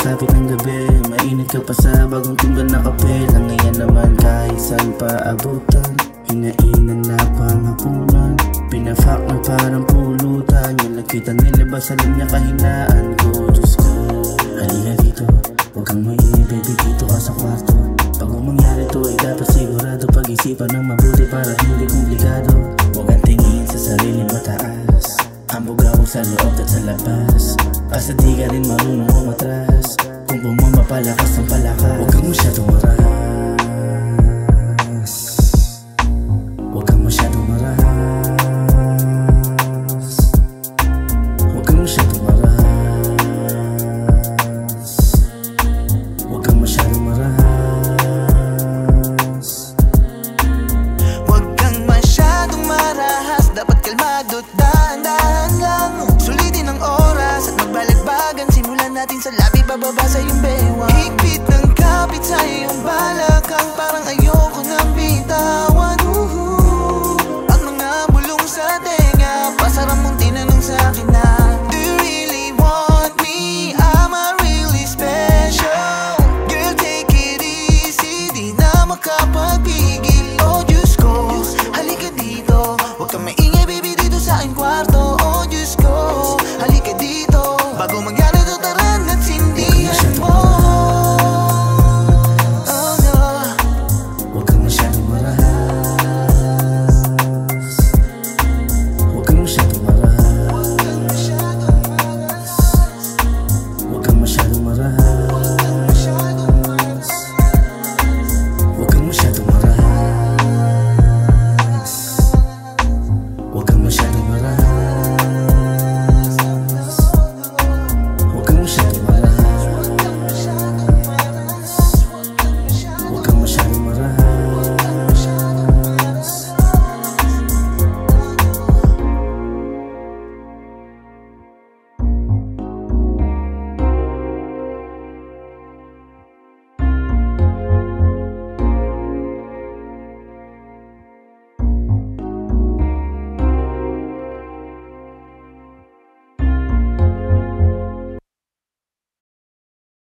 pagsapit ng gabi, mainit ka pa sa bagong timba na kape. Langayan naman kahit saan pa abutan, hinainan na panghapunan, pinafak na parang pulutan. Yung lakitan nilabas sa linya kahinaan ko. Diyos ko, halika dito, huwag kang maingay baby, dito ka sa kwarto. Pag mangyari to ay dapat sigurado, pag-isipan ng mabuti para hindi komplikado. Huwag kang tingin sa sarili mataas, ambog ako sa loob at sa labas. Basta di ka rin marunong umatras, kung pumapalakas ang palakas. Huwag kang masyadong maras, huwag kang masyadong maras, huwag kang masyadong maras, huwag kang masyadong maras. Huwag kang masyadong marahas, dapat kalmado't dahan-dahan lang. Sulitin ang oras at magbalagbagan, simulan natin sa labi, bababa sa iyong bewang. Higpit ng kapit sa iyong balakang, parang ayoko nang bitawan.